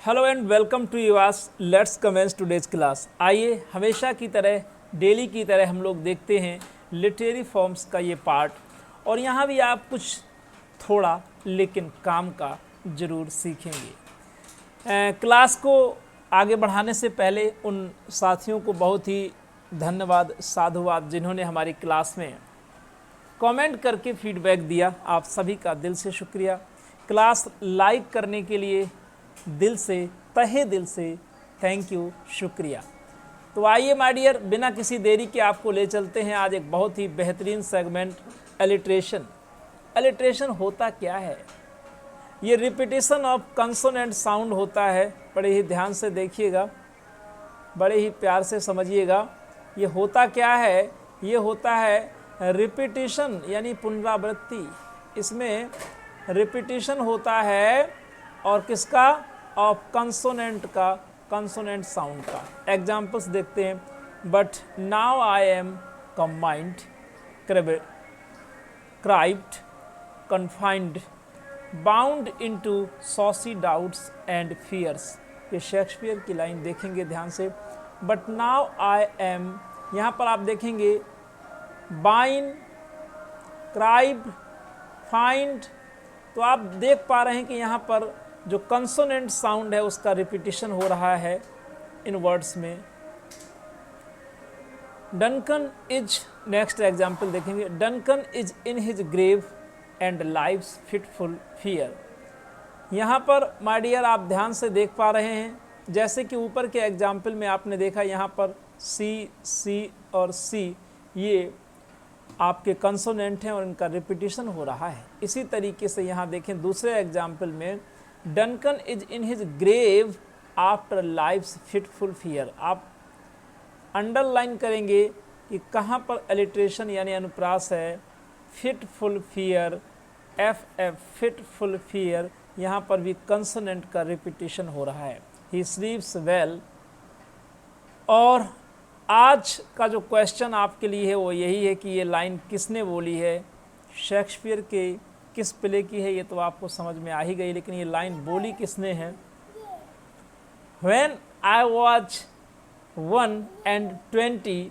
Hello and welcome to यूआस let's commence today's class. आइए हमेशा की तरह डेली की तरह हम लोग देखते हैं लिटरेरी फॉर्म्स का ये पार्ट, और यहाँ भी आप कुछ थोड़ा लेकिन काम का ज़रूर सीखेंगे। क्लास को आगे बढ़ाने से पहले उन साथियों को बहुत ही धन्यवाद, साधुवाद जिन्होंने हमारी क्लास में कमेंट करके फीडबैक दिया। आप सभी का दिल से शुक्रिया। क्लास लाइक करने के लिए दिल से, तहे दिल से थैंक यू, शुक्रिया। तो आइए माय डियर, बिना किसी देरी के आपको ले चलते हैं आज एक बहुत ही बेहतरीन सेगमेंट, एलिट्रेशन। एलिट्रेशन होता क्या है? ये रिपीटिशन ऑफ कंसोनेंट साउंड होता है। बड़े ही ध्यान से देखिएगा, बड़े ही प्यार से समझिएगा। ये होता क्या है? ये होता है रिपीटिशन यानी पुनरावृत्ति। इसमें रिपीटिशन होता है और किसका? ऑफ कंसोनेंट का, कंसोनेंट साउंड का। एग्जाम्पल्स देखते हैं। But now I am cabined, cribbed, confined, bound into saucy doubts and fears. ये शेक्सपियर की लाइन देखेंगे ध्यान से। बट नाउ आई एम, यहाँ पर आप देखेंगे बाइन, क्राइब्ड, फाइंड। तो आप देख पा रहे हैं कि यहाँ पर जो कंसोनेंट साउंड है उसका रिपीटिशन हो रहा है इन वर्ड्स में। डनकन इज, नेक्स्ट एग्जाम्पल देखेंगे। Duncan is in his grave and lives fitful fear. यहाँ पर माय डियर आप ध्यान से देख पा रहे हैं, जैसे कि ऊपर के एग्जाम्पल में आपने देखा यहाँ पर सी, सी और सी ये आपके कंसोनेंट हैं और इनका रिपीटिशन हो रहा है। इसी तरीके से यहाँ देखें दूसरे एग्जाम्पल में, Duncan is in his grave after life's fitful fear. आप अंडरलाइन करेंगे कि कहाँ पर एलिट्रेशन यानी अनुप्रास है। Fitful fear, F F, fitful fear, यहाँ पर भी कंसोनेंट का रिपीटिशन हो रहा है। He sleeps well. और आज का जो क्वेश्चन आपके लिए है वो यही है कि ये लाइन किसने बोली है, शेक्सपियर के किस प्ले की है, ये तो आपको समझ में आ ही गई, लेकिन ये लाइन बोली किसने है? When I was 1 and 20,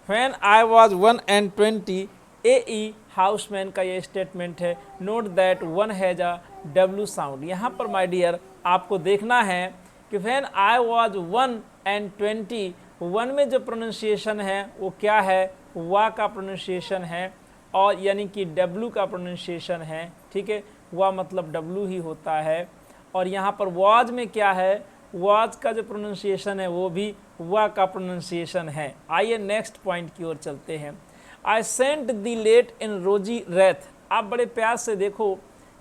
when I was 1 and 20, A.E. Houseman का ये स्टेटमेंट है। Note that one has a W sound. यहाँ पर माय डियर आपको देखना है कि when I was 1 and 20, one में जो प्रोनाउंसिएशन है वो क्या है? वा का प्रोनाउंसिएशन है, और यानी कि W का प्रोनाउंसिएशन है। ठीक है, वा मतलब W ही होता है। और यहाँ पर वाज में क्या है? वाज का जो प्रोनाउंसिएशन है वो भी वा का प्रोनाउंसिएशन है। आइए नेक्स्ट पॉइंट की ओर चलते हैं। आई सेंट दी लेट इन रोजी रेथ। आप बड़े प्यार से देखो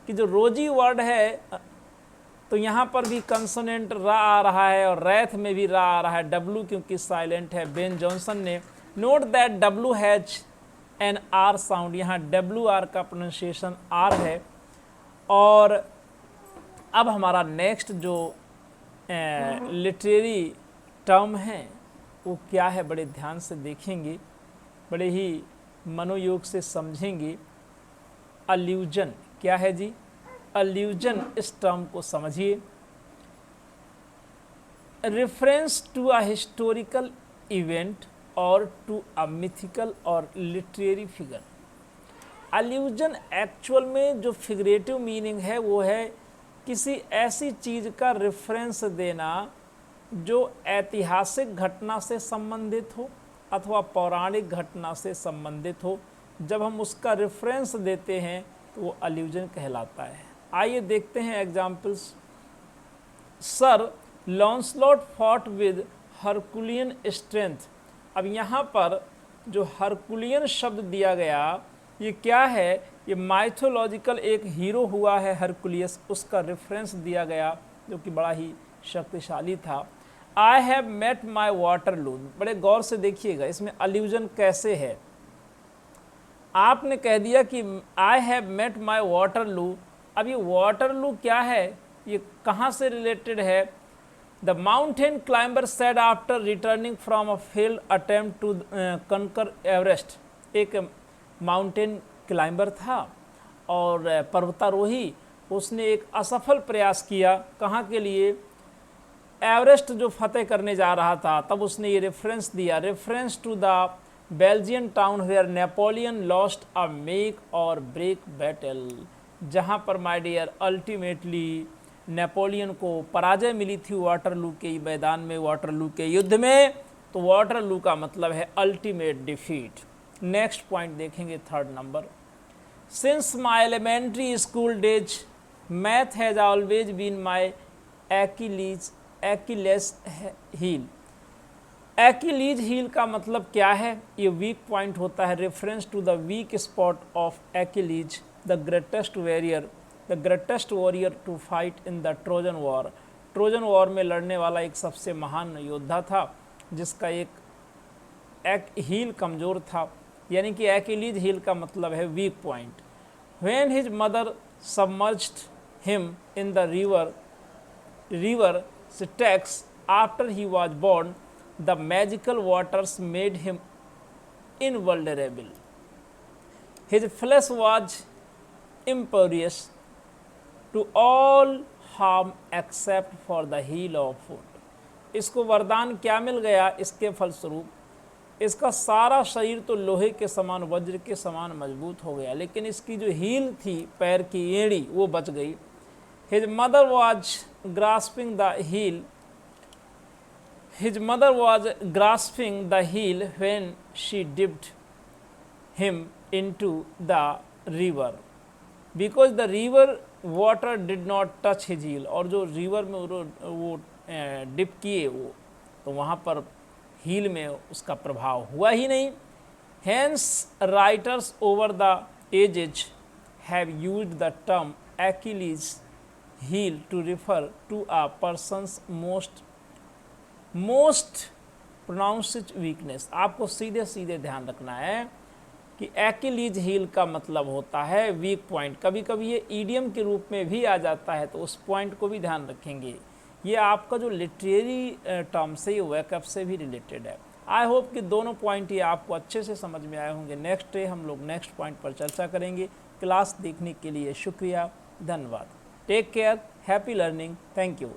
कि जो रोजी वर्ड है तो यहाँ पर भी कंसोनेंट रा आ रहा है और रैथ में भी रा आ रहा है। W क्योंकि साइलेंट है। बेन जॉनसन ने note that W has an R sound. यहाँ WR का प्रोनाउंसिएशन R है। और अब हमारा नेक्स्ट जो लिटरेरी टर्म है वो क्या है? बड़े ध्यान से देखेंगे, बड़े ही मनोयोग से समझेंगे। अल्यूजन। क्या है जी? अल्यूजन। इस टर्म को समझिए। Reference to a historical event और टू अ मिथिकल और लिटरेरी फिगर। अल्यूजन एक्चुअल में जो फिगरेटिव मीनिंग है वो है किसी ऐसी चीज़ का रेफरेंस देना जो ऐतिहासिक घटना से संबंधित हो अथवा पौराणिक घटना से संबंधित हो। जब हम उसका रेफरेंस देते हैं तो वो अल्यूजन कहलाता है। आइए देखते हैं examples. Sir Lancelot fought with Herculean strength. अब यहाँ पर जो हरकुलियन शब्द दिया गया ये क्या है? ये माइथोलॉजिकल एक हीरो हुआ है हरकुलियस, उसका रेफरेंस दिया गया जो कि बड़ा ही शक्तिशाली था। I have met my Waterloo. बड़े गौर से देखिएगा इसमें अल्यूजन कैसे है। आपने कह दिया कि I have met my Waterloo. अब ये वाटरलू क्या है? ये कहाँ से रिलेटेड है? The mountain climber said after returning from a failed attempt to conquer Everest. एक माउंटेन क्लाइंबर था और पर्वतारोही उसने एक असफल प्रयास किया। कहाँ के लिए? एवरेस्ट जो फतेह करने जा रहा था, तब उसने ये रेफरेंस दिया, reference to the Belgian town where Napoleon lost a make और ब्रेक बैटल, जहाँ पर माय डियर अल्टीमेटली नेपोलियन को पराजय मिली थी वाटरलू के मैदान में, वाटरलू के युद्ध में। तो वाटरलू का मतलब है अल्टीमेट डिफीट। नेक्स्ट पॉइंट देखेंगे, third number, since my elementary school days math has always been my Achilles heel. Achilles heel का मतलब क्या है? ये वीक पॉइंट होता है, reference to the weak spot of Achilles the greatest warrior to fight in the Trojan war. Trojan war में लड़ने वाला एक सबसे महान योद्धा था जिसका एक हील कमज़ोर था, यानी कि एक्किलीज हील का मतलब है weak point. When his mother submerged him in the river Styx after he was born, the magical waters made him invulnerable. His flesh was impervious to all harm except for the heal of food. इसको वरदान क्या मिल गया? इसके फलस्वरूप इसका सारा शरीर तो लोहे के समान, वज्र के समान मजबूत हो गया, लेकिन इसकी जो हील थी, पैर की एड़ी, वो बच गई। His mother was grasping the heel when she dipped him into the river, because the river water did not touch his heel। और जो रिवर में वो डिप किए वो, तो वहाँ पर हील में उसका प्रभाव हुआ ही नहीं। Hence writers over the ages have used the term Achilles heel to refer to a person's most pronounced weakness। आपको सीधे सीधे ध्यान रखना है कि एक्किलीज हील का मतलब होता है वीक पॉइंट। कभी कभी ये ईडियम के रूप में भी आ जाता है, तो उस पॉइंट को भी ध्यान रखेंगे। ये आपका जो लिटरेरी टर्म से, ये वेकअप से भी रिलेटेड है। आई होप कि दोनों पॉइंट ये आपको अच्छे से समझ में आए होंगे। नेक्स्ट डे हम लोग नेक्स्ट पॉइंट पर चर्चा करेंगे। क्लास देखने के लिए शुक्रिया, धन्यवाद। Take care, happy learning, thank you.